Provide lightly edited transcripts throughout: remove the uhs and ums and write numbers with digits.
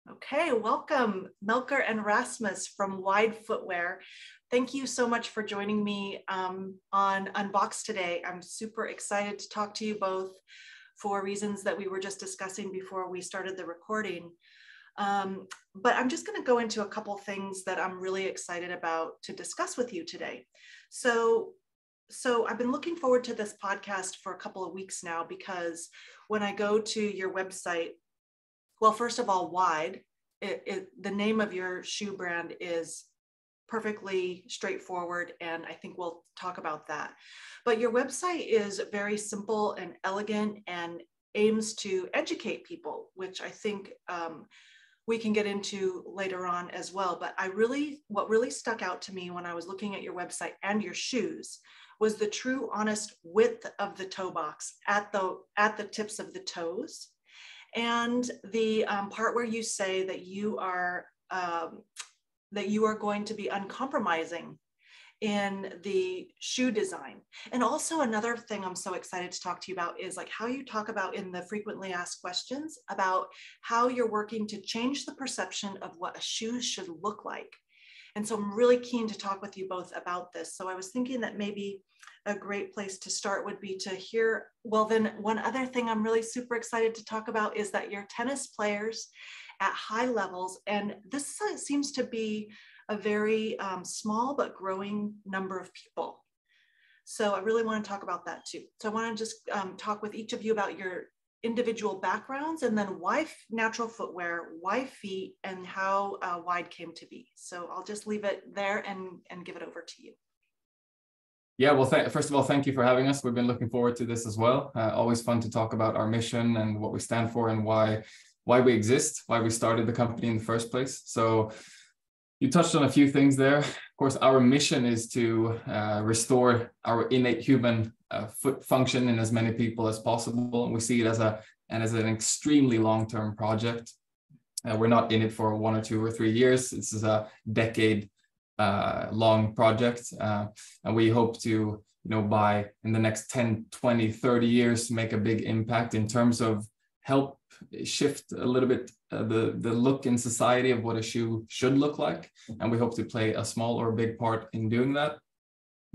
Okay, welcome, Melker and Rasmus from Wyde Footwear. Thank you so much for joining me on Unbox today. I'm super excited to talk to you both for reasons that we were just discussing before we started the recording. But I'm just going to go into a couple things that I'm really excited about to discuss with you today. So I've been looking forward to this podcast for a couple of weeks now, because when I go to your website, well, first of all, Wyde, the name of your shoe brand is perfectly straightforward, and I think we'll talk about that. But your website is very simple and elegant and aims to educate people, which I think we can get into later on as well. But what really stuck out to me when I was looking at your website and your shoes was the true, honest width of the toe box at the tips of the toes. And the part where you say that you are going to be uncompromising in the shoe design. And also another thing I'm so excited to talk to you about is like how you talk about in the frequently asked questions about how you're working to change the perception of what a shoe should look like. And so I'm really keen to talk with you both about this. So I was thinking that maybe a great place to start would be to hear, well, then one other thing I'm really super excited to talk about is that you're tennis players at high levels, and this seems to be a very small but growing number of people. So I really want to talk about that too. So I want to just talk with each of you about your individual backgrounds, and then why natural footwear, why feet, and how Wyde came to be. So I'll just leave it there and give it over to you. Yeah, well, first of all, thank you for having us. We've been looking forward to this as well. Always fun to talk about our mission and what we stand for and why we exist, why we started the company in the first place. So you touched on a few things there. Of course, our mission is to restore our innate human foot function in as many people as possible. And we see it as an extremely long-term project. We're not in it for 1 or 2 or 3 years. This is a decade long project, and we hope to, by in the next 10, 20, 30 years, make a big impact in terms of help shift a little bit the look in society of what a shoe should look like, and we hope to play a small or big part in doing that.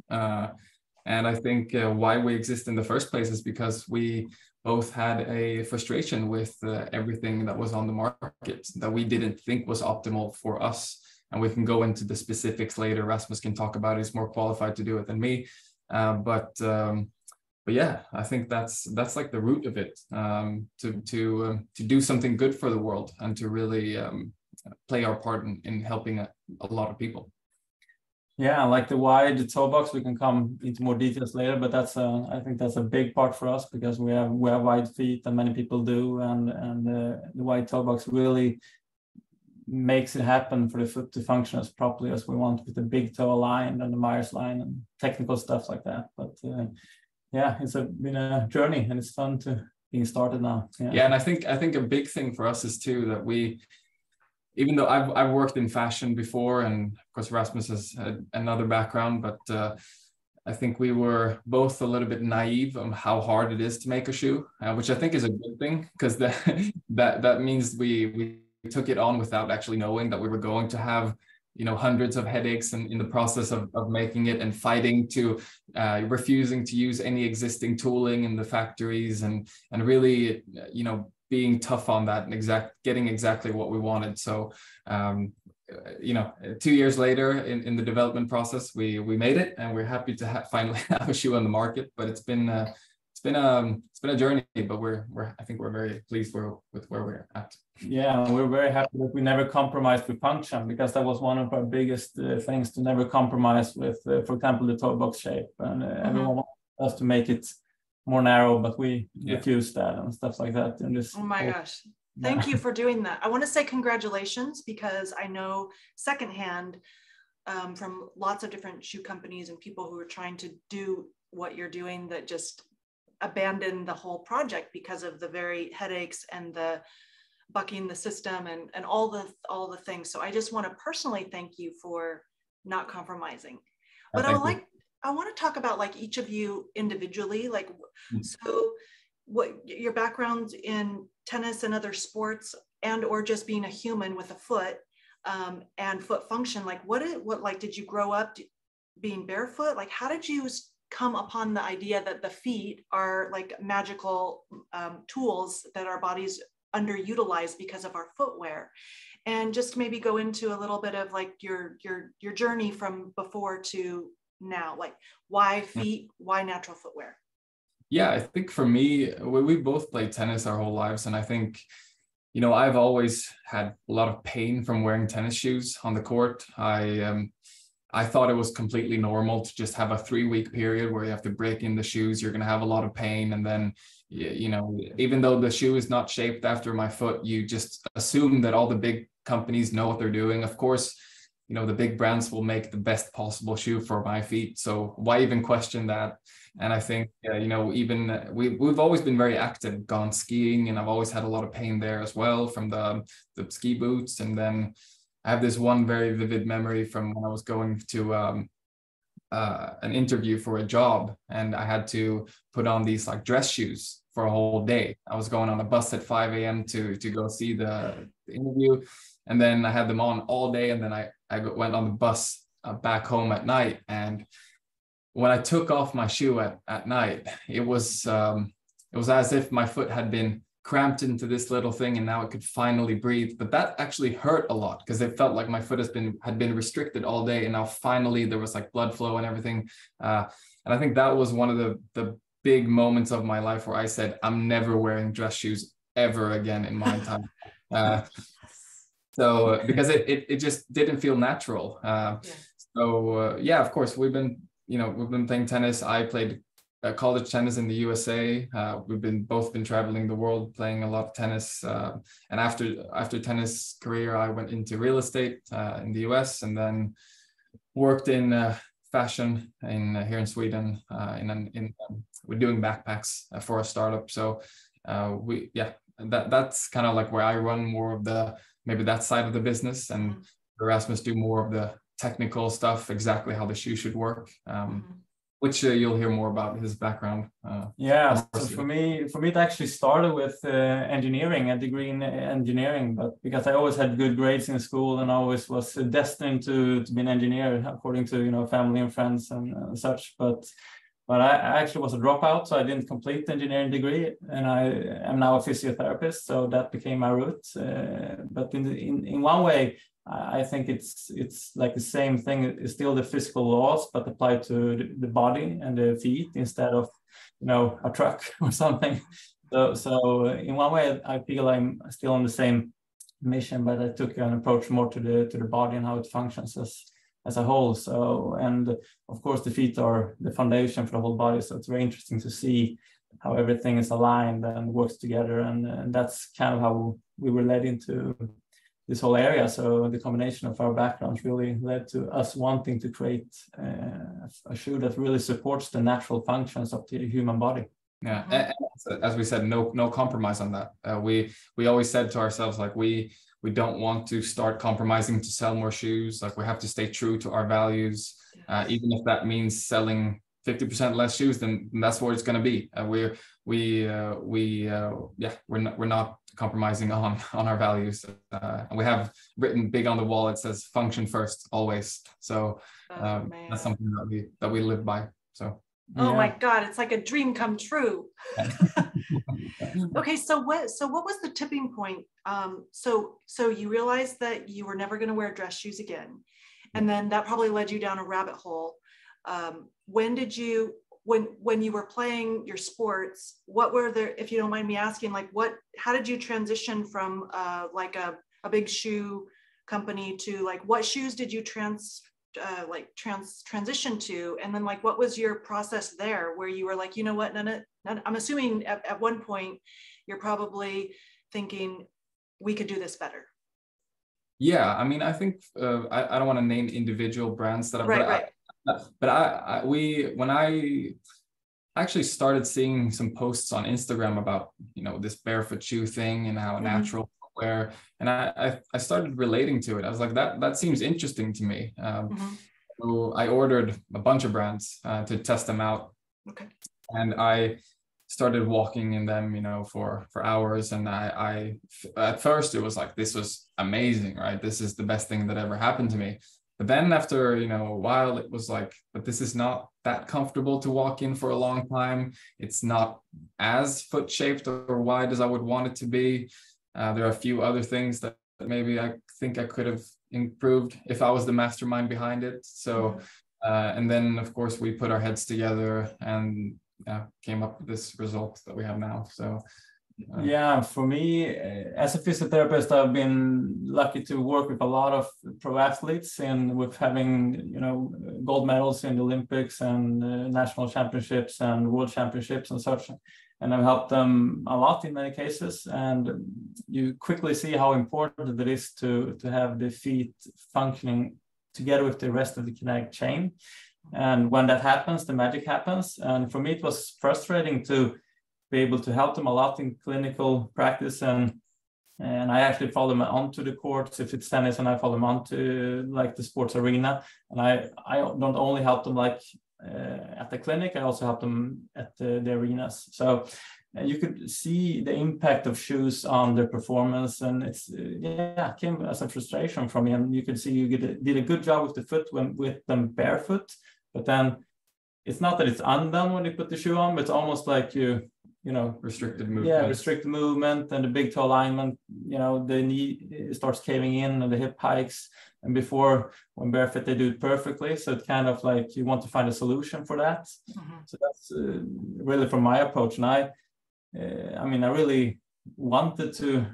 And I think why we exist in the first place is because we both had a frustration with everything that was on the market that we didn't think was optimal for us. And we can go into the specifics later. Rasmus can talk about it. He's more qualified to do it than me. But yeah, I think that's like the root of it, to do something good for the world and to really play our part in helping a lot of people. Yeah, like the Wyde toe box, we can come into more details later, but I think that's a big part for us because we have wide feet, and many people do, and the Wyde toe box really makes it happen for the foot to function as properly as we want, with the big toe line and the Myers line and technical stuff like that. But yeah, it's been a journey, and it's fun to being started now. Yeah, and I think a big thing for us is too that we, even though I've worked in fashion before, and of course Rasmus has had another background, but I think we were both a little bit naive on how hard it is to make a shoe, which I think is a good thing, because that means we took it on without actually knowing that we were going to have hundreds of headaches in the process of making it, and fighting to refusing to use any existing tooling in the factories, and really being tough on that and getting exactly what we wanted. So 2 years later in the development process, we made it, and we're happy to finally have a shoe on the market. But it's been a journey, but I think we're very pleased with where we're at. Yeah, we're very happy that we never compromised with function, because that was one of our biggest things, to never compromise with, for example, the toe box shape. And everyone wants us to make it more narrow, but we refuse that and stuff like that. Oh my gosh. Thank you for doing that. I want to say congratulations, because I know secondhand from lots of different shoe companies and people who are trying to do what you're doing that just abandon the whole project because of the very headaches and the bucking the system and all the things. So I just want to personally thank you for not compromising. But I want to talk about like each of you individually. Like, so what your background in tennis and other sports, and or just being a human with a foot and foot function, like what like did you grow up being barefoot? Like how did you come upon the idea that the feet are like magical tools that our bodies underutilize because of our footwear? And just maybe go into a little bit of like your journey from before to now, like why feet, why natural footwear? Yeah, I think for me, we both played tennis our whole lives, and I think, you know, I've always had a lot of pain from wearing tennis shoes on the court. I thought it was completely normal to just have a 3-week period where you have to break in the shoes. You're going to have a lot of pain. And then, you know, even though the shoe is not shaped after my foot, you just assume that all the big companies know what they're doing. Of course, you know, the big brands will make the best possible shoe for my feet. So why even question that? And I think, you know, even we've always been very active, gone skiing, and I've always had a lot of pain there as well from the ski boots. And then I have this one very vivid memory from when I was going to an interview for a job, and I had to put on these like dress shoes for a whole day. I was going on a bus at 5 a.m. to go see the interview, and then I had them on all day, and then I went on the bus back home at night. And when I took off my shoe at night, it was as if my foot had been cramped into this little thing and now it could finally breathe. But that actually hurt a lot because it felt like my foot had been restricted all day, and now finally there was like blood flow and everything. And I think that was one of the big moments of my life where I said, I'm never wearing dress shoes ever again in my time. So because it just didn't feel natural. Yeah, of course, we've been playing tennis. I played college tennis in the USA. We've both been traveling the world playing a lot of tennis. And after tennis career, I went into real estate in the US, and then worked in fashion here in Sweden. We're doing backpacks for a startup. So that's kind of like where I run more of maybe that side of the business, and Rasmus do more of the technical stuff, exactly how the shoe should work. Which you'll hear more about his background. So for me, it actually started with engineering, a degree in engineering, but because I always had good grades in school and I always was destined to be an engineer, according to, you know, family and friends and such. But I actually was a dropout, so I didn't complete the engineering degree, and I am now a physiotherapist, so that became my route. But in one way, I think it's like the same thing. It's still the physical laws, but applied to the body and the feet instead of, you know, a truck or something. So in one way, I feel I'm still on the same mission, but I took an approach more to the body and how it functions as a whole. So, and of course, the feet are the foundation for the whole body. So it's very interesting to see how everything is aligned and works together, and that's kind of how we were led into this whole area. So the combination of our backgrounds really led to us wanting to create a shoe that really supports the natural functions of the human body. Yeah, and as we said, no compromise on that. We always said to ourselves, like we don't want to start compromising to sell more shoes. Like we have to stay true to our values, even if that means selling 50% less shoes, then that's where it's going to be. We're not compromising on our values. And we have written big on the wall, it says function first always. So that's something that we live by. So my God, it's like a dream come true. Okay, so what was the tipping point? So you realized that you were never going to wear dress shoes again, and then that probably led you down a rabbit hole. When you were playing your sports, what were there, if you don't mind me asking, like how did you transition from like a big shoe company to like, what shoes did you transition to? And then like, what was your process there where you were like, you know what, I'm assuming at one point you're probably thinking we could do this better. Yeah, I mean, I think I don't want to name individual brands that right. But when I actually started seeing some posts on Instagram about, you know, this barefoot shoe thing and how natural footwear, and I started relating to it. I was like, that seems interesting to me. So I ordered a bunch of brands to test them out. Okay. And I started walking in them, for hours. And I at first it was like, this was amazing, right? This is the best thing that ever happened to me. But then after, a while, it was like, but this is not that comfortable to walk in for a long time. It's not as foot shaped or wide as I would want it to be. There are a few other things that maybe I think I could have improved if I was the mastermind behind it. So, and then of course we put our heads together and came up with this result that we have now. So. Yeah, for me, as a physiotherapist, I've been lucky to work with a lot of pro athletes and with having, gold medals in the Olympics and national championships and world championships and such. And I've helped them a lot in many cases. And you quickly see how important it is to have the feet functioning together with the rest of the kinetic chain. And when that happens, the magic happens. And for me, it was frustrating to be able to help them a lot in clinical practice, and I actually follow them onto the courts. If it's tennis, and I follow them onto like the sports arena, and I don't only help them like at the clinic, I also help them at the arenas. So you could see the impact of shoes on their performance, and it's it came as a frustration from me. And you could see you did a good job with the foot with them barefoot, but then it's not that it's undone when you put the shoe on, but it's almost like restricted movement. Yeah, restricted movement, and the big toe alignment, the knee starts caving in and the hip hikes. And before, when barefoot, they do it perfectly. So it's kind of like you want to find a solution for that. So that's really from my approach. And I really wanted to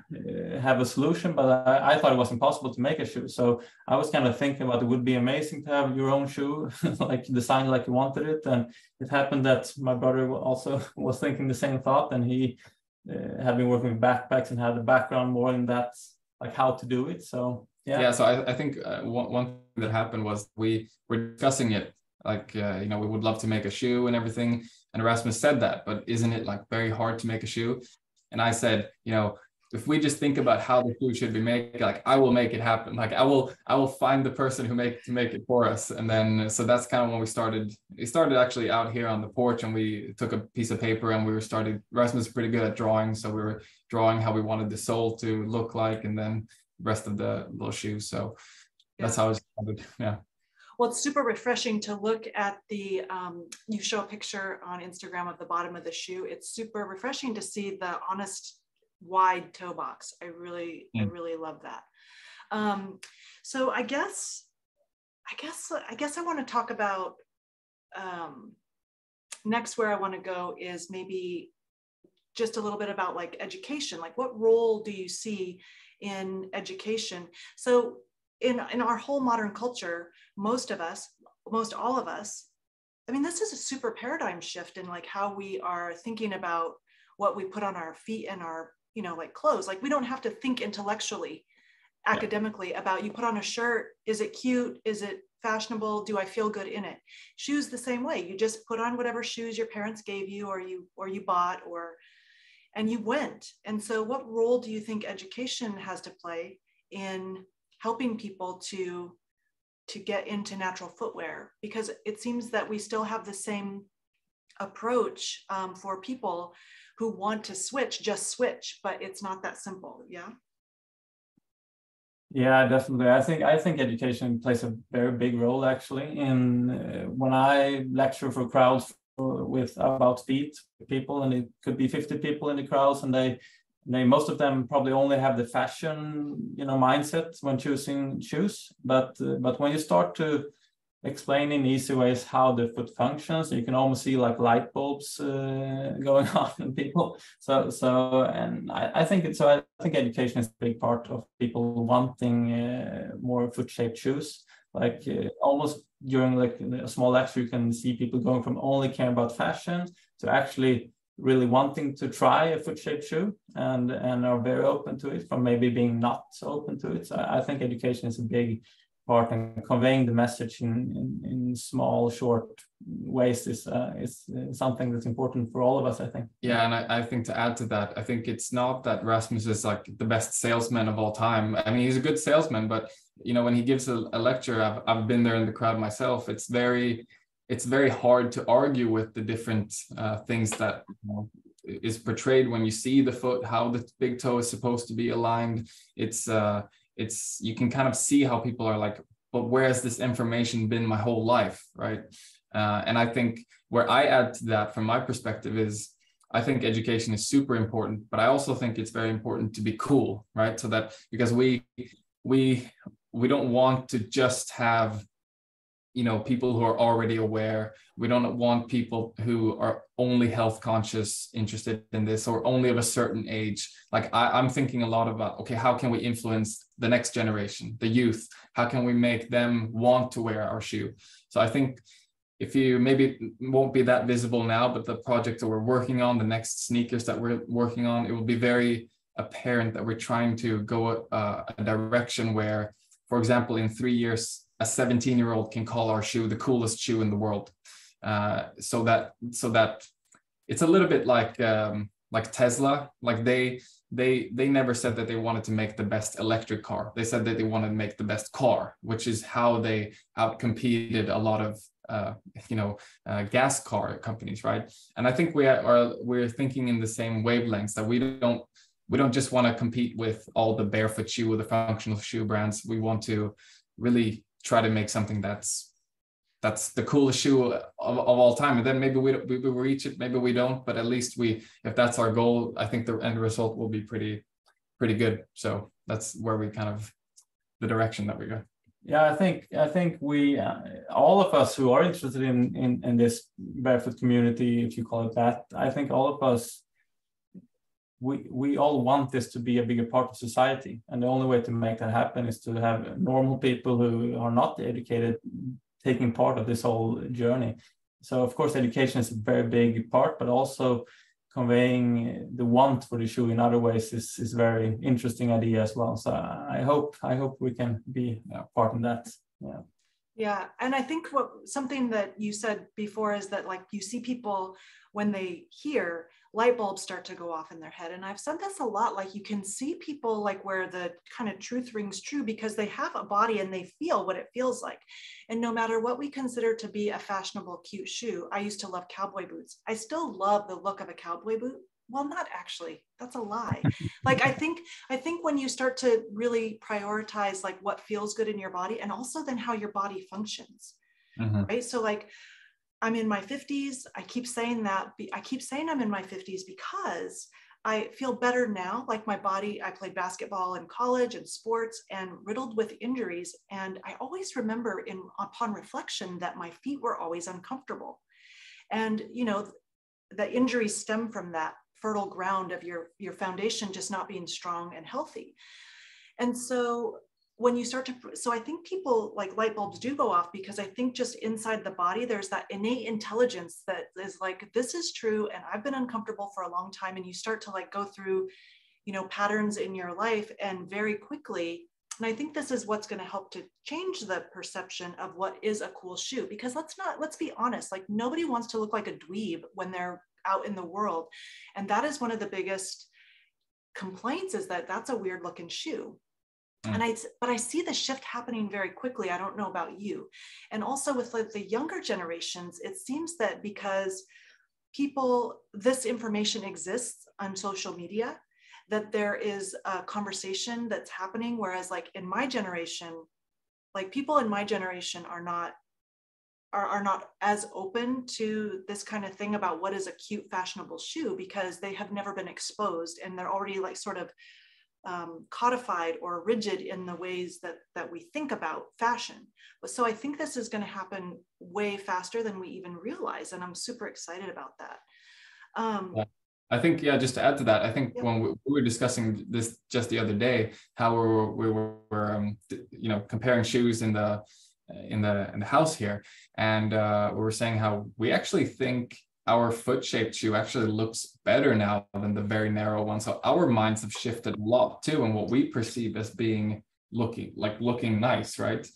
have a solution, but I thought it was impossible to make a shoe. So I was kind of thinking about it would be amazing to have your own shoe, like designed like you wanted it. And it happened that my brother also was thinking the same thought, and he had been working with backpacks and had a background more in that, like how to do it. So so I think one thing that happened was we were discussing it, like we would love to make a shoe and everything, and Rasmus said that, but isn't it like very hard to make a shoe? And I said, if we just think about how the shoe should be made, like I will make it happen. Like I will find the person to make it for us. And then, so that's kind of when we started. It started actually out here on the porch, and we took a piece of paper and Rasmus is pretty good at drawing. So we were drawing how we wanted the sole to look like, and then the rest of the little shoes. So that's how it started. Yeah. Well, it's super refreshing to look at the, you show a picture on Instagram of the bottom of the shoe. It's super refreshing to see the honest, wide toe box. I really love that. So I guess I want to talk about, next where I want to go is maybe just a little bit about like education. Like what role do you see in education? So in our whole modern culture, most all of us, I mean, this is a super paradigm shift in like how we are thinking about what we put on our feet and our, like clothes. Like we don't have to think intellectually, academically about, you put on a shirt, is it cute? Is it fashionable? Do I feel good in it? Shoes the same way. You just put on whatever shoes your parents gave you, or you bought, and you went. And so what role do you think education has to play in helping people to get into natural footwear? Because it seems that we still have the same approach for people who want to just switch, but it's not that simple. Yeah, definitely. I think education plays a very big role actually in when I lecture for crowds with about feet people, and it could be 50 people in the crowds, and they most of them probably only have the fashion mindset when choosing shoes, but when you start to explain in easy ways how the foot functions, you can almost see like light bulbs going on in people. I think education is a big part of people wanting more foot shaped shoes. Like almost during like a small lecture, you can see people going from only caring about fashion to actually really wanting to try a foot-shaped shoe and are very open to it, from maybe being not so open to it. So I think education is a big part, and conveying the message in small, short ways is something that's important for all of us, I think. Yeah, and I think to add to that, I think it's not that Rasmus is like the best salesman of all time. I mean, he's a good salesman, but when he gives a lecture, I've been there in the crowd myself. It's very hard to argue with the different things that is portrayed when you see the foot, how the big toe is supposed to be aligned. It's you can kind of see how people are like, but where has this information been my whole life, right? And I think where I add to that from my perspective is, I think education is super important, but I also think it's very important to be cool, right? So that, because we don't want to just have, you know, people who are already aware. We don't want people who are only health conscious, interested in this, or only of a certain age. Like I'm thinking a lot about, okay, how can we influence the next generation, the youth? How can we make them want to wear our shoe? So I think if you maybe won't be that visible now, but the project that we're working on, the next sneakers that we're working on, it will be very apparent that we're trying to go a direction where, for example, in 3 years, a 17-year-old can call our shoe the coolest shoe in the world. So that it's a little bit like Tesla. Like they never said that they wanted to make the best electric car. They said that they wanted to make the best car, which is how they outcompeted a lot of gas car companies, right? And I think we're thinking in the same wavelengths, that we don't just want to compete with all the Barefoot Shoe or the functional shoe brands. We want to really try to make something that's the coolest shoe of all time. And then maybe we reach it, maybe we don't, but at least if that's our goal, I think the end result will be pretty good. So that's where we kind of, the direction that we go. Yeah, I think we all of us who are interested in this barefoot community, if you call it that, I think all of us, we all want this to be a bigger part of society, and the only way to make that happen is to have normal people who are not educated taking part of this whole journey. So of course education is a very big part, but also conveying the want for the shoe in other ways is very interesting idea as well. So I hope we can be part of that. Yeah, and I think something that you said before is that, like, you see people when they hear, light bulbs start to go off in their head. And I've said this a lot, like, you can see people like where the kind of truth rings true, because they have a body and they feel what it feels like. And no matter what we consider to be a fashionable, cute shoe, I used to love cowboy boots. I still love the look of a cowboy boot. Well, not actually, that's a lie. Like, I think when you start to really prioritize like what feels good in your body, and also then how your body functions, right? So like, I'm in my 50s. I keep saying I'm in my 50s because I feel better now. Like, my body, I played basketball in college and sports and riddled with injuries. And I always remember upon reflection that my feet were always uncomfortable. And, you know, the injuries stem from that fertile ground of your foundation just not being strong and healthy. And so when you start to, so I think people, like, light bulbs do go off, because I think just inside the body, there's that innate intelligence that is like, this is true. And I've been uncomfortable for a long time. And you start to like go through, you know, patterns in your life, and very quickly. And I think this is what's going to help to change the perception of what is a cool shoe, because let's be honest, like, nobody wants to look like a dweeb when they're out in the world. And that is one of the biggest complaints, is that that's a weird looking shoe. But I see the shift happening very quickly. I don't know about you. And also with like the younger generations, it seems that because this information exists on social media, that there is a conversation that's happening. Whereas like in my generation, like, people in my generation are not as open to this kind of thing about what is a cute, fashionable shoe, because they have never been exposed, and they're already like sort of codified or rigid in the ways that we think about fashion. So I think this is going to happen way faster than we even realize, and I'm super excited about that. I think, just to add to that, I think when we were discussing this just the other day, how we were comparing shoes in the house here, and we were saying how we actually think our foot-shaped shoe actually looks better now than the very narrow one. So our minds have shifted a lot too, and what we perceive as being looking nice, right?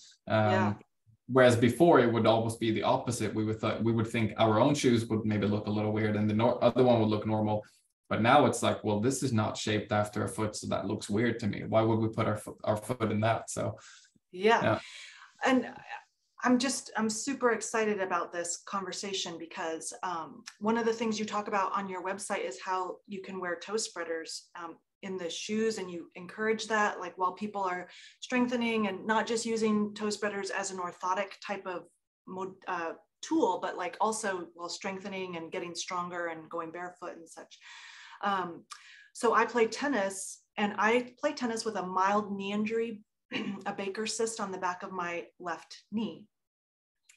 Whereas before it would almost be the opposite. We would think our own shoes would maybe look a little weird, and the other one would look normal. But now it's like, well, this is not shaped after a foot, so that looks weird to me. Why would we put our foot in that? So yeah. And I'm super excited about this conversation because one of the things you talk about on your website is how you can wear toe spreaders in the shoes, and you encourage that, like while people are strengthening and not just using toe spreaders as an orthotic type of tool, but like also while strengthening and getting stronger and going barefoot and such. So I play tennis, and I play tennis with a mild knee injury, a Baker cyst on the back of my left knee.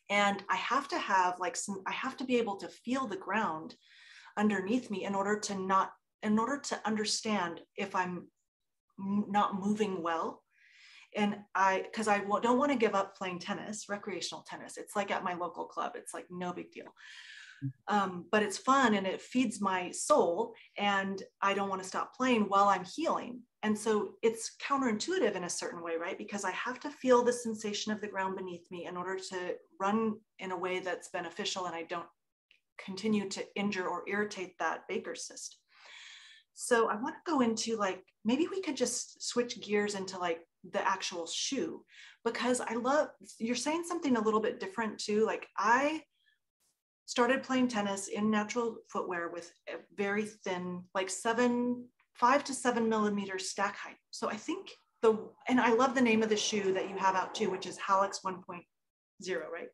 And I have to have I have to be able to feel the ground underneath me in order to understand if I'm not moving well. And because I don't want to give up playing tennis, recreational tennis. It's like at my local club, it's like no big deal. But it's fun and it feeds my soul, and I don't want to stop playing while I'm healing. And so it's counterintuitive in a certain way, right? Because I have to feel the sensation of the ground beneath me in order to run in a way that's beneficial and I don't continue to injure or irritate that Baker cyst. So I want to go into maybe we could just switch gears into the actual shoe, because you're saying something a little bit different too. Like I started playing tennis in natural footwear with a very thin, 5 to 7 millimeter stack height. So I think and I love the name of the shoe that you have out too, which is Halex 1.0, right?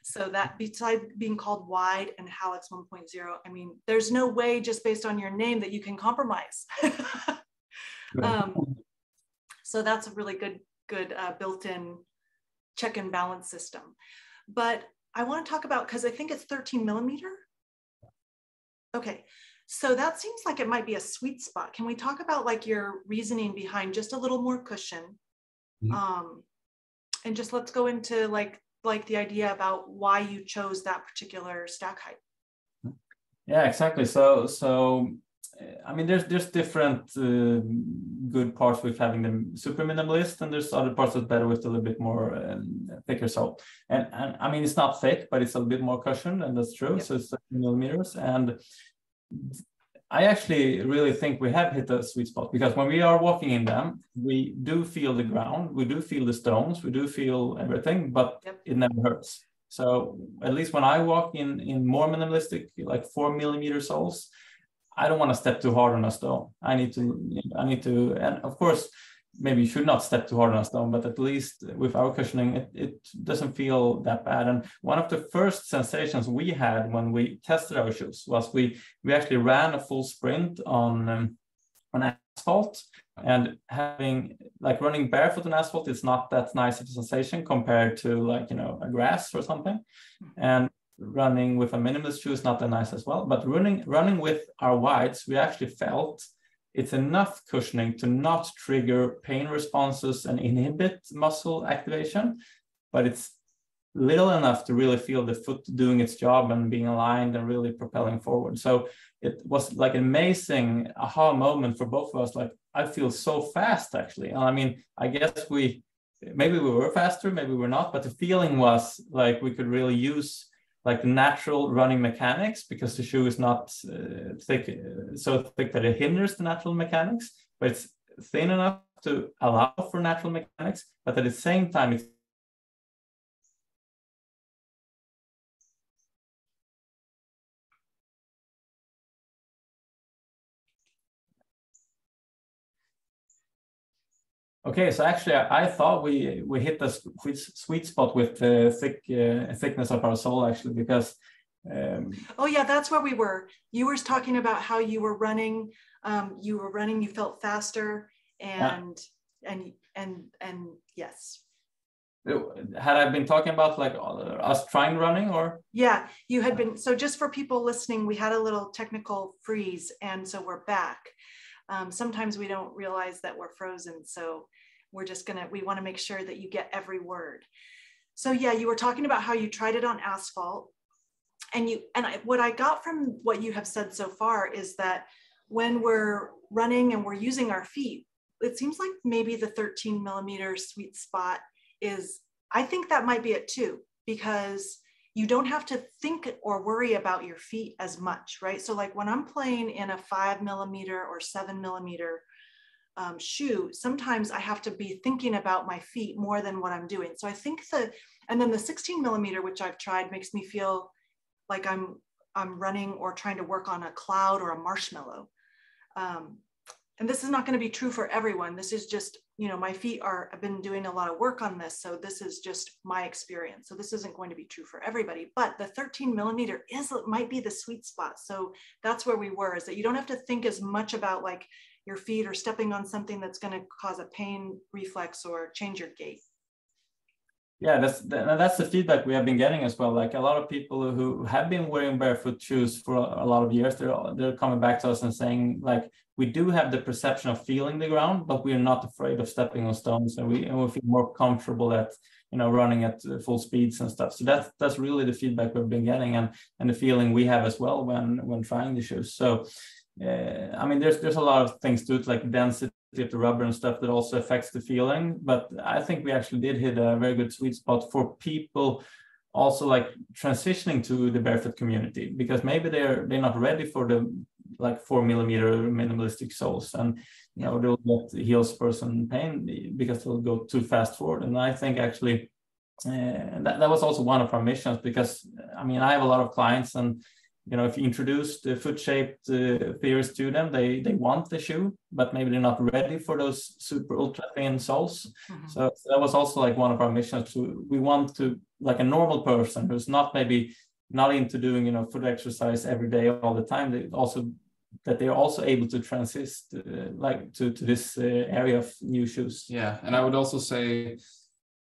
So that besides being called Wyde and Halex 1.0, I mean, there's no way just based on your name that you can compromise. So that's a really good built-in check and balance system. But I want to talk about, because I think it's 13 millimeter. Okay, so that seems like it might be a sweet spot. Can we talk about your reasoning behind just a little more cushion? Mm-hmm. And just let's go into the idea about why you chose that particular stack height. Yeah, exactly. So I mean, there's different good parts with having them super minimalist, and there's other parts that's better with a little bit more thicker sole. And I mean, it's not thick, but it's a little bit more cushioned, and that's true. Yep. So it's 13 millimeters. And I actually really think we have hit a sweet spot, because when we are walking in them, we do feel the ground, we do feel the stones, we do feel everything, but yep, it never hurts. So at least when I walk in more minimalistic, 4 millimeter soles, I don't want to step too hard on a stone. I need to, and of course, maybe you should not step too hard on a stone, but at least with our cushioning, it doesn't feel that bad. And one of the first sensations we had when we tested our shoes was we actually ran a full sprint on asphalt, and having running barefoot on asphalt is not that nice of a sensation compared to a grass or something. And running with a minimalist shoe is not that nice as well. But running with our Wydes, we actually felt it's enough cushioning to not trigger pain responses and inhibit muscle activation, but it's little enough to really feel the foot doing its job and being aligned and really propelling forward. So it was an amazing aha moment for both of us. I feel so fast, actually. I mean, I guess maybe we were faster, maybe we're not, but the feeling was we could really use the natural running mechanics, because the shoe is not so thick that it hinders the natural mechanics, but it's thin enough to allow for natural mechanics, but at the same time, it's okay. So actually, I thought we hit the sweet spot with the thickness of our sole, actually, because. Oh yeah, that's where we were. You were talking about how you were running. You felt faster, and yes. Had I been talking about us trying running, or? Yeah, you had been. So just for people listening, we had a little technical freeze, and so we're back. Sometimes we don't realize that we're frozen, so we want to make sure that you get every word. So yeah, you were talking about how you tried it on asphalt, and what I got from what you have said so far is that when we're running and we're using our feet, it seems like maybe the 13 millimeter sweet spot is, I think that might be it too, because you don't have to think or worry about your feet as much, right? So when I'm playing in a 5 millimeter or 7 millimeter shoe, sometimes I have to be thinking about my feet more than what I'm doing. So I think And then the 16 millimeter, which I've tried, makes me feel like I'm running or trying to work on a cloud or a marshmallow. And this is not going to be true for everyone. This is just, you know, my feet I've been doing a lot of work on this. So this is just my experience. So this isn't going to be true for everybody, but the 13 millimeter might be the sweet spot. So that's where we were, is that you don't have to think as much about like your feet or stepping on something that's going to cause a pain reflex or change your gait. Yeah, that's the feedback we have been getting as well. Like a lot of people who have been wearing barefoot shoes for a lot of years, they're coming back to us and saying, like, we do have the perception of feeling the ground, but we're not afraid of stepping on stones, and we feel more comfortable at, you know, running at full speeds and stuff. So that's really the feedback we've been getting, and the feeling we have as well when trying the shoes. So I mean, there's a lot of things to it, like density of the rubber and stuff, that also affects the feeling. But I think we actually did hit a very good sweet spot for people also like transitioning to the barefoot community, because maybe they're not ready for the like 4 millimeter minimalistic soles, and you know, they'll get heel spurs and pain because they'll go too fast forward. And I think actually that was also one of our missions, because I mean, I have a lot of clients, and you know, if you introduce the foot-shaped theories to them, they want the shoe, but maybe they're not ready for those super ultra thin soles. Mm-hmm. So that was also like one of our missions. We want to, like a normal person who's not into doing, you know, foot exercise every day all the time, that they're also able to transit like to this area of new shoes. Yeah, and I would also say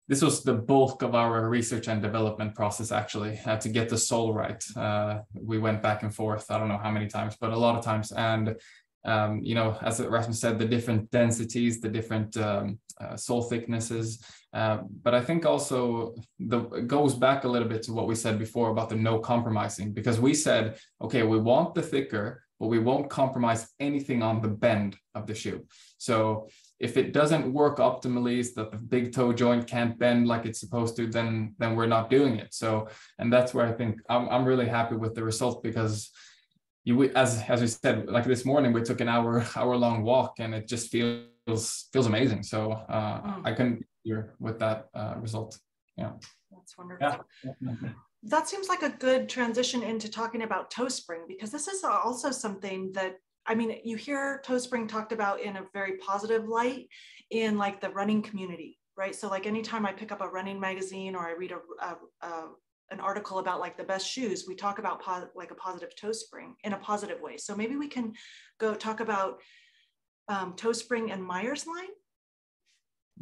this was the bulk of our research and development process, actually, to get the sole right. We went back and forth, I don't know how many times, but a lot of times. And, you know, as Rasmus said, the different densities, the different sole thicknesses. But I think also it goes back a little bit to what we said before about the no compromising, because we said, okay, we want the thicker, but we won't compromise anything on the bend of the shoe. So if it doesn't work optimally, so that the big toe joint can't bend like it's supposed to, then we're not doing it. So, and that's where I think I'm really happy with the result, because as we said, like this morning, we took an hour long walk, and it just feels amazing. So I couldn't be here with that result. Yeah, that's wonderful. Yeah. That seems like a good transition into talking about toe spring, because this is also something that, I mean, you hear toe spring talked about in a very positive light in like the running community, right? So like anytime I pick up a running magazine or I read an article about like the best shoes, we talk about like a positive toe spring in a positive way. So maybe we can go talk about toe spring and Meyer's line.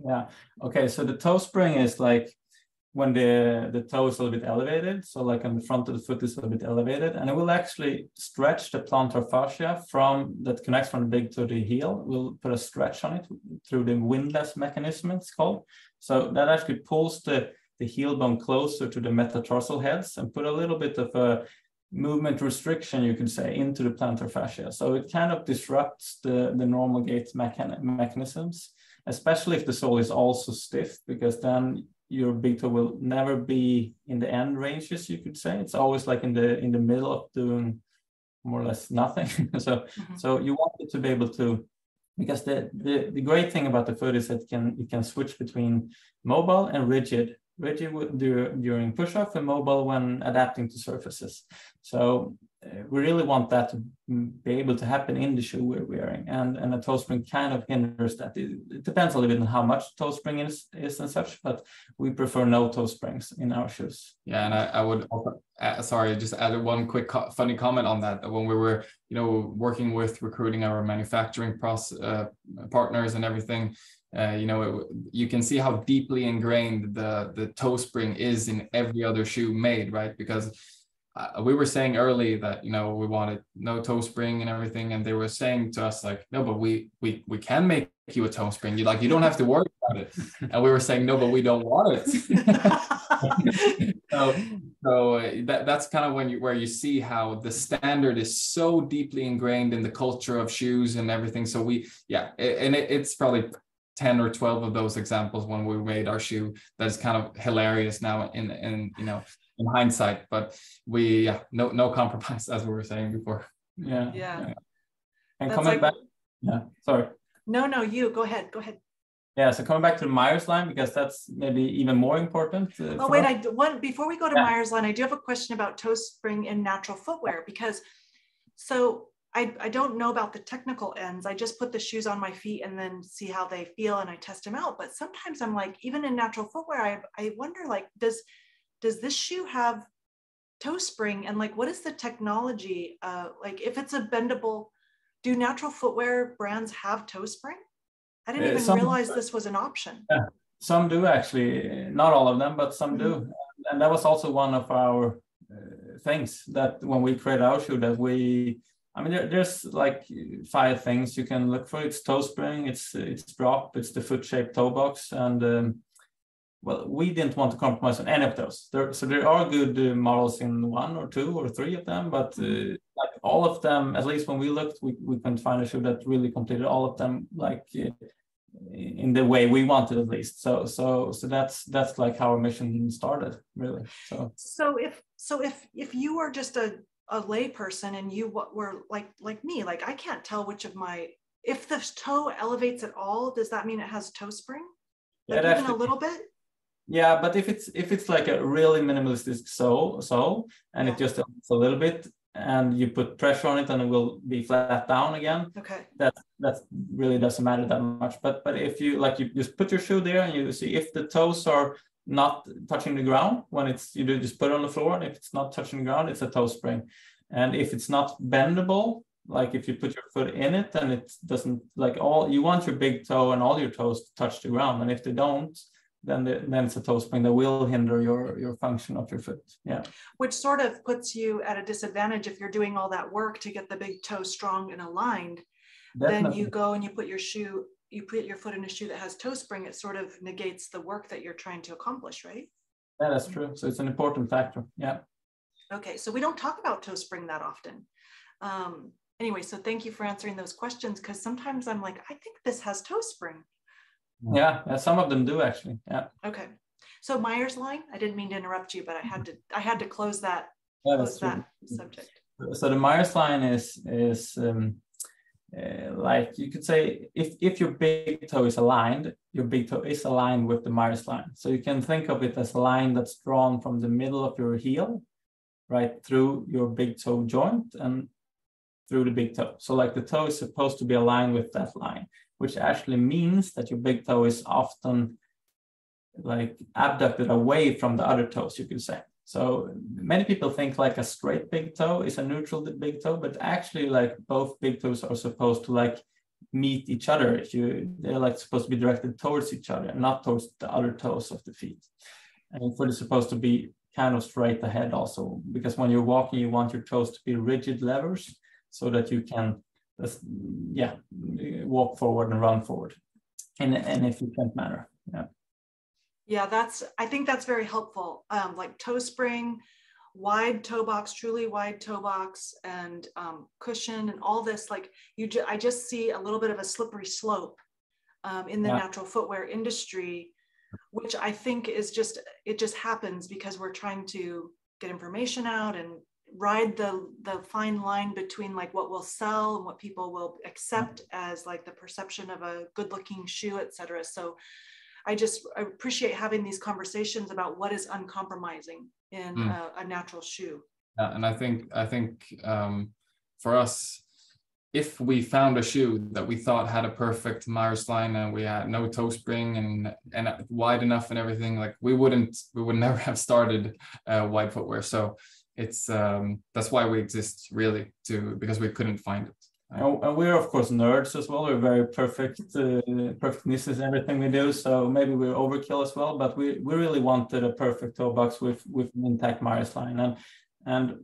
Yeah. Okay. So the toe spring is like when the toe is a little bit elevated, so like on the front of the foot is a little bit elevated, and it will actually stretch the plantar fascia that connects from the big toe to the heel. We'll put a stretch on it through the windlass mechanism, it's called. So that actually pulls the heel bone closer to the metatarsal heads and put a little bit of a movement restriction, you could say, into the plantar fascia. So it kind of disrupts the normal gait mechanisms, especially if the sole is also stiff, because then your big toe will never be in the end ranges, you could say. It's always like in the middle of doing more or less nothing. So you want it to be able to, because the great thing about the foot is that it can switch between mobile and rigid during push-off, and mobile when adapting to surfaces. So we really want that to be able to happen in the shoe we're wearing, and a toe spring kind of hinders that. It depends a little bit on how much toe spring is and such, but we prefer no toe springs in our shoes. Yeah, and I would also, just add one quick funny comment on that. When we were, you know, working with recruiting our manufacturing partners and everything, you know, you can see how deeply ingrained the toe spring is in every other shoe made, right? Because we were saying early that, you know, we wanted no toe spring and everything, and they were saying to us like, no, but we can make you a toe spring. You don't have to worry about it. And we were saying, no, but we don't want it. so that's kind of where you see how the standard is so deeply ingrained in the culture of shoes and everything. So it's probably 10 or 12 of those examples when we made our shoe that is kind of hilarious now in you know, in hindsight, but no compromise, as we were saying before. Yeah. And coming back, sorry. No, you go ahead. Yeah, so coming back to the Myers line, because that's maybe even more important. Oh, wait, before we go to Myers line, I do have a question about toe spring in natural footwear, because so I don't know about the technical ends. I just put the shoes on my feet and then see how they feel and I test them out. But sometimes I'm like, even in natural footwear, I wonder, like, does this shoe have toe spring? And like, what is the technology? Like, if it's a bendable, do natural footwear brands have toe spring? I didn't even realize this was an option. Yeah, some do actually, not all of them, but some do. And that was also one of our things that when we create our shoe, that there's like 5 things you can look for. It's toe spring, it's drop, it's the foot shaped toe box, and well, we didn't want to compromise on any of those. So there are good models in 1 or 2 or 3 of them, but like all of them, at least when we looked, we couldn't find a shoe that really completed all of them, like in the way we wanted, at least. So that's like how our mission started, really. So if you were just a lay person and you were like me, like I can't tell which of if the toe elevates at all, does that mean it has toe spring? Like even a little bit? Yeah, but if it's like a really minimalistic sole and it just elevates a little bit and you put pressure on it and it will be flat down again. Okay. That really doesn't matter that much. But if you just put your shoe there and you see if the toes are not touching the ground when you just put it on the floor, and if it's not touching the ground, it's a toe spring. And if it's not bendable, like if you put your foot in it and it doesn't, like you want your big toe and all your toes to touch the ground, and if they don't, then it's a toe spring that will hinder your function of your foot. Yeah. Which sort of puts you at a disadvantage if you're doing all that work to get the big toe strong and aligned. Definitely. Then you go and you put your foot in a shoe that has toe spring, it sort of negates the work that you're trying to accomplish, right? Yeah, that's true. So it's an important factor. Yeah. Okay, so we don't talk about toe spring that often. Anyway, so thank you for answering those questions, because sometimes I'm like, I think this has toe spring. Yeah, some of them do actually. Yeah. Okay. So Myers line, I didn't mean to interrupt you, but I had to close that subject. So the Myers line is like you could say, if your big toe is aligned, your big toe is aligned with the Myers line. So you can think of it as a line that's drawn from the middle of your heel, right through your big toe joint and through the big toe. So like the toe is supposed to be aligned with that line, which actually means that your big toe is often like abducted away from the other toes, you could say. So many people think like a straight big toe is a neutral big toe, but actually like both big toes are supposed to like meet each other. They're like supposed to be directed towards each other and not towards the other toes of the feet. And foot is supposed to be kind of straight ahead also, because when you're walking, you want your toes to be rigid levers so that you can walk forward and run forward in an efficient manner. Yeah, I think that's very helpful. Like toe spring, wide toe box, truly wide toe box, and cushion, and all this. Like I just see a little bit of a slippery slope in the natural footwear industry, which I think is it just happens because we're trying to get information out and ride the fine line between like what will sell and what people will accept as like the perception of a good looking shoe, etc. So I appreciate having these conversations about what is uncompromising in a natural shoe. Yeah, and I think for us, if we found a shoe that we thought had a perfect Myers line and we had no toe spring and wide enough and everything, like we would never have started Wyde footwear. So it's that's why we exist, really, because we couldn't find it. And we're of course nerds as well. We're very perfectionists in everything we do. So maybe we're overkill as well, but we really wanted a perfect toe box with an intact Myers line, and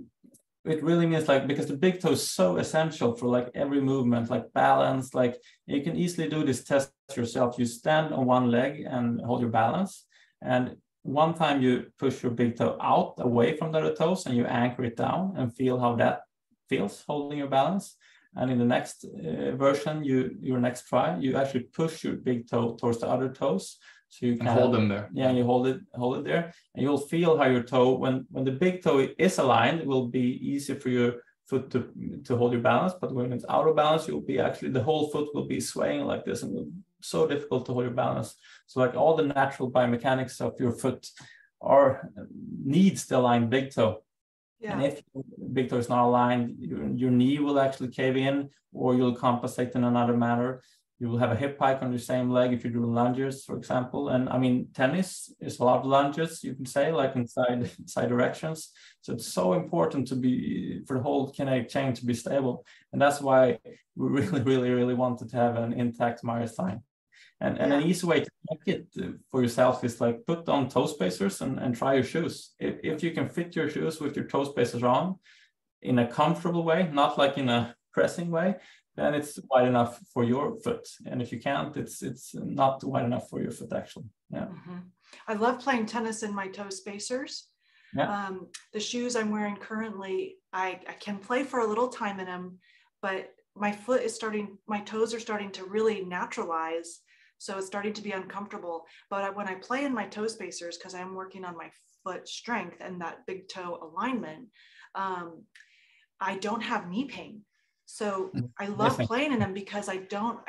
it really means like, because the big toe is so essential for like every movement, like balance. Like you can easily do this test yourself. You stand on one leg and hold your balance, and one time you push your big toe out away from the other toes and you anchor it down and feel how that feels holding your balance. And in the next version, your next try, you actually push your big toe towards the other toes, so you can hold them there. Yeah, you hold it there, and you'll feel how your toe, when the big toe is aligned, it will be easier for your foot to hold your balance, but when it's out of balance, you'll be actually, the whole foot will be swaying like this, and will so difficult to hold your balance. So like all the natural biomechanics of your foot needs the aligned big toe. Yeah. And if big toe is not aligned, your knee will actually cave in, or you'll compensate in another manner. You will have a hip hike on your same leg if you're doing lunges, for example. And I mean, tennis is a lot of lunges, you can say, like inside directions. So it's so important for the whole kinetic chain to be stable. And that's why we really, really, really wanted to have an intact myospine. And an easy way to make it for yourself is like put on toe spacers and try your shoes. If you can fit your shoes with your toe spacers on in a comfortable way, not like in a pressing way, then it's wide enough for your foot. And if you can't, it's not wide enough for your foot, actually. Yeah. Mm-hmm. I love playing tennis in my toe spacers. Yeah. The shoes I'm wearing currently, I can play for a little time in them, but my toes are starting to really naturalize. So it's starting to be uncomfortable. But when I play in my toe spacers, because I'm working on my foot strength and that big toe alignment, I don't have knee pain. So I love playing in them because I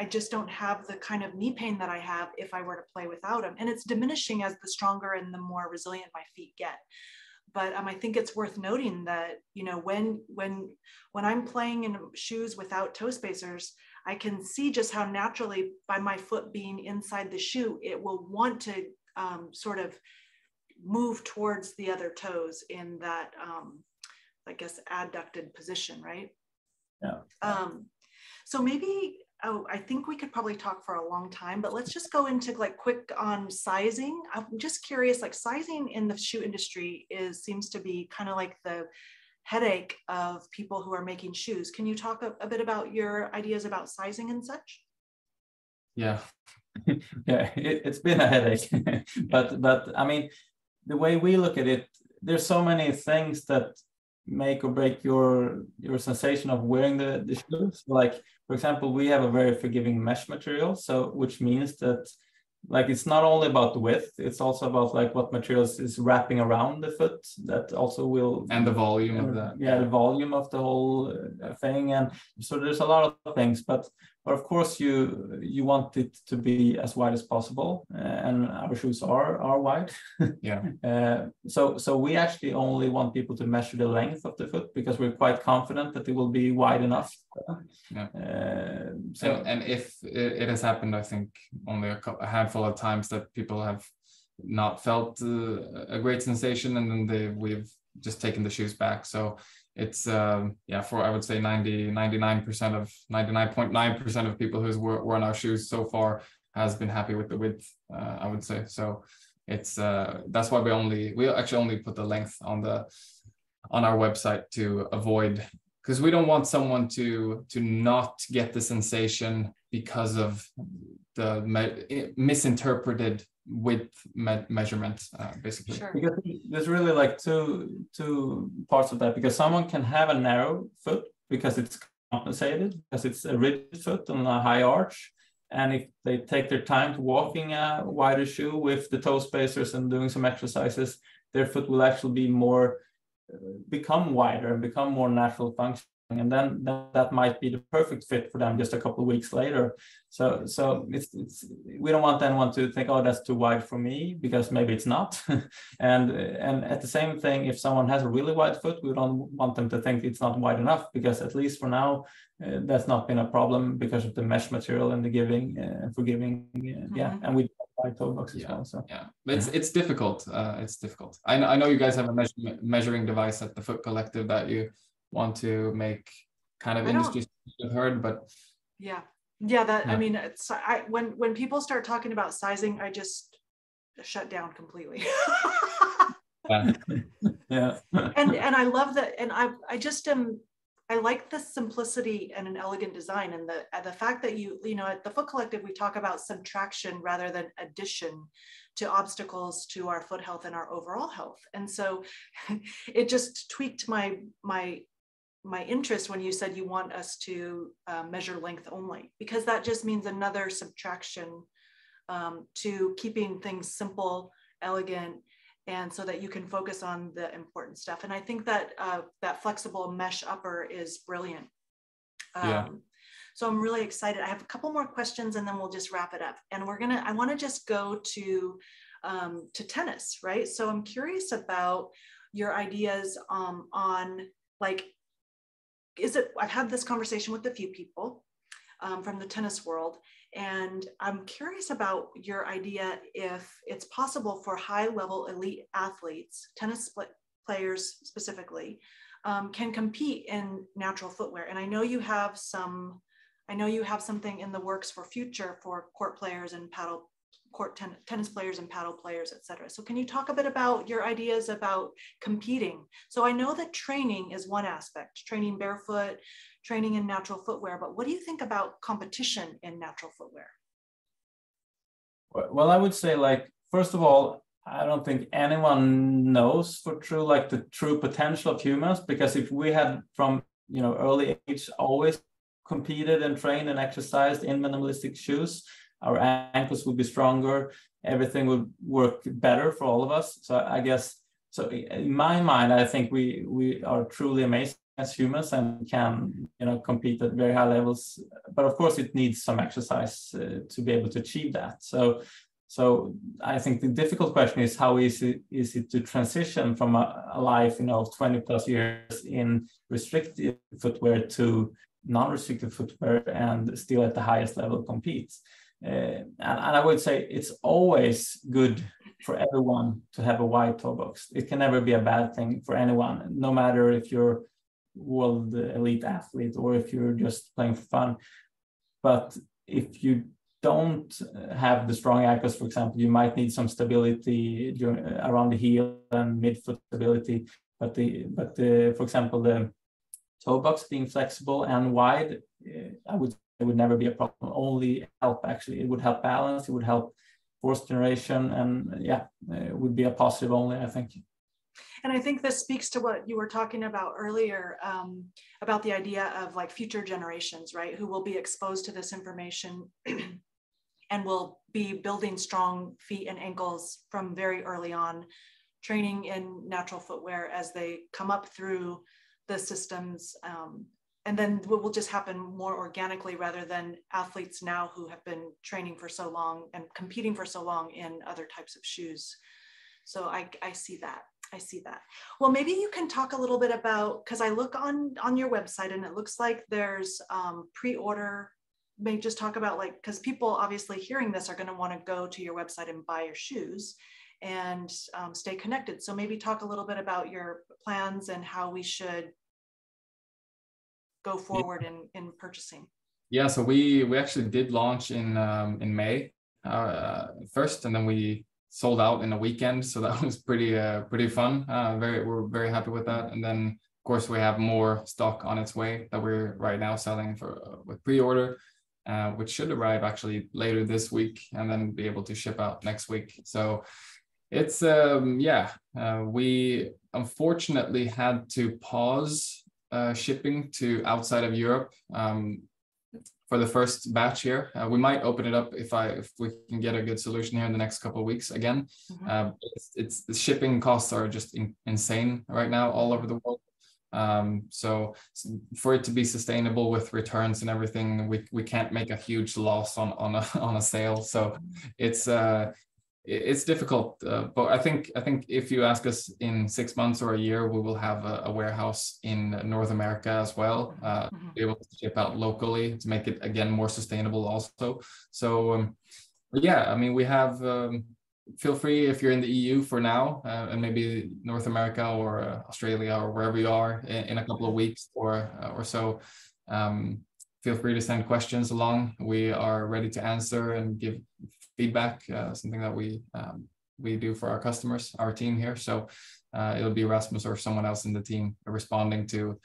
just don't have the kind of knee pain that I have if I were to play without them. And it's diminishing as the stronger and the more resilient my feet get. But I think it's worth noting that, you know, when I'm playing in shoes without toe spacers, I can see just how naturally, by my foot being inside the shoe, it will want to sort of move towards the other toes in that, I guess, adducted position, right? Yeah. So maybe, I think we could probably talk for a long time, but let's just go into like quick on sizing. I'm just curious, like sizing in the shoe industry seems to be kind of like the headache of people who are making shoes. Can you talk a bit about your ideas about sizing and such? Yeah, yeah, it's been a headache, but I mean, the way we look at it, there's so many things that make or break your sensation of wearing the shoes. Like, for example, we have a very forgiving mesh material, so which means that like it's not only about the width, it's also about like what materials is wrapping around the foot that also will, and the volume of that. Yeah, the volume of the whole thing. And so there's a lot of things, but of course you want it to be as wide as possible, and our shoes are wide. Yeah. So we actually only want people to measure the length of the foot because we're quite confident that it will be wide enough. Yeah. And if it has happened, I think only a handful of times that people have not felt a great sensation, and then we've just taken the shoes back. So it's for, I would say 99.9% of people who's worn our shoes so far has been happy with the width, I would say. So it's that's why we actually only put the length on our website to avoid, because we don't want someone to not get the sensation because of the misinterpreted width measurement, basically. Sure. Because there's really like two parts of that, because someone can have a narrow foot because it's compensated, because it's a rigid foot on a high arch, and if they take their time to walking a wider shoe with the toe spacers and doing some exercises, their foot will actually be become wider and become more natural functioning, and then that might be the perfect fit for them just a couple of weeks later. So it's we don't want anyone to think, oh, that's too wide for me, because maybe it's not. and at the same thing, if someone has a really wide foot, we don't want them to think it's not wide enough, because at least for now that's not been a problem because of the mesh material and the forgiving. And we buy toe box as well. So it's difficult. It's difficult. I know you guys have a measuring device at the Foot Collective that you want to make kind of industry heard, but I mean, it's when people start talking about sizing, I just shut down completely. Yeah. And I love that, and I like the simplicity and an elegant design, and the fact that you know, at the Foot Collective, we talk about subtraction rather than addition to obstacles to our foot health and our overall health. And so it just tweaked my interest when you said you want us to measure length only, because that just means another subtraction to keeping things simple, elegant, and so that you can focus on the important stuff. And I think that that flexible mesh upper is brilliant. So I'm really excited. I have a couple more questions and then we'll just wrap it up. And I want to just go to tennis, right? So I'm curious about your ideas on like, I've had this conversation with a few people from the tennis world, and I'm curious about your idea if it's possible for high-level elite athletes, tennis players specifically, can compete in natural footwear. And I know you have something in the works for future for tennis players and paddle players, et cetera. So can you talk a bit about your ideas about competing? So I know that training is one aspect, training barefoot, training in natural footwear, but what do you think about competition in natural footwear? Well, I would say, like, first of all, I don't think anyone knows for true, like, the true potential of humans, because if we had from, early age always competed and trained and exercised in minimalistic shoes, our ankles would be stronger, everything would work better for all of us. So I guess, so in my mind, I think we are truly amazing as humans and can, compete at very high levels. But of course, it needs some exercise to be able to achieve that. So I think the difficult question is how easy is it to transition from a life, of 20 plus years in restricted footwear to non-restricted footwear and still at the highest level compete. And I would say it's always good for everyone to have a wide toe box. It can never be a bad thing for anyone, no matter if you're world elite athlete or if you're just playing for fun. But if you don't have the strong ankles, for example, you might need some stability around the heel and midfoot stability. But for example, the toe box being flexible and wide, it would never be a problem. Only help, actually. It would help balance. It would help force generation, and it would be a positive only, I think. And I think this speaks to what you were talking about earlier, about the idea of like future generations, right, who will be exposed to this information and will be building strong feet and ankles from very early on, training in natural footwear as they come up through the systems. And then what will just happen more organically rather than athletes now who have been training for so long and competing for so long in other types of shoes. So I see that. I see that. Well, maybe you can talk a little bit about, because I look on your website and it looks like there's pre-order. Maybe just talk about, like, because people obviously hearing this are going to want to go to your website and buy your shoes and stay connected. So maybe talk a little bit about your plans and how we should go forward in purchasing. Yeah, so we actually did launch in May first, and then we sold out in a weekend, so that was pretty fun. We're very happy with that. And then of course we have more stock on its way that we're right now selling with pre-order, which should arrive actually later this week and then be able to ship out next week. So it's we unfortunately had to pause shipping to outside of Europe for the first batch here. We might open it up if we can get a good solution here in the next couple of weeks again. Mm-hmm. It's the shipping costs are just insane right now all over the world. So for it to be sustainable with returns and everything, we can't make a huge loss on a sale. So it's difficult, but I think if you ask us in 6 months or a year, we will have a warehouse in North America as well, be able to ship out locally to make it again more sustainable also. So I mean, we have, feel free if you're in the EU for now, and maybe North America or Australia or wherever you are in a couple of weeks or so. Feel free to send questions along. We are ready to answer and give feedback, something that we do for our customers, our team here. So it'll be Rasmus or someone else in the team responding to,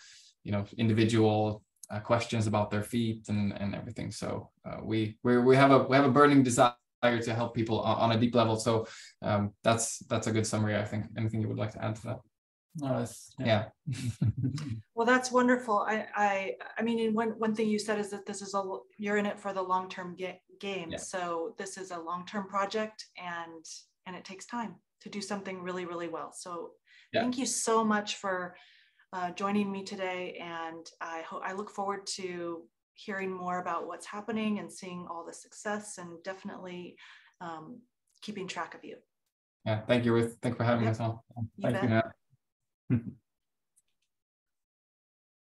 individual questions about their feet and everything. So we have a burning desire to help people on a deep level. So that's a good summary, I think. Anything you would like to add to that? No, yeah. Well, that's wonderful. I mean, one thing you said is that this is you're in it for the long-term game. Yeah. So this is a long-term project, and it takes time do something really, really well. So yeah. Thank you so much for joining me today. And I look forward to hearing more about what's happening and seeing all the success, and definitely keeping track of you. Yeah, thank you, Ruth. Thanks for having us on. You Thank bet. you.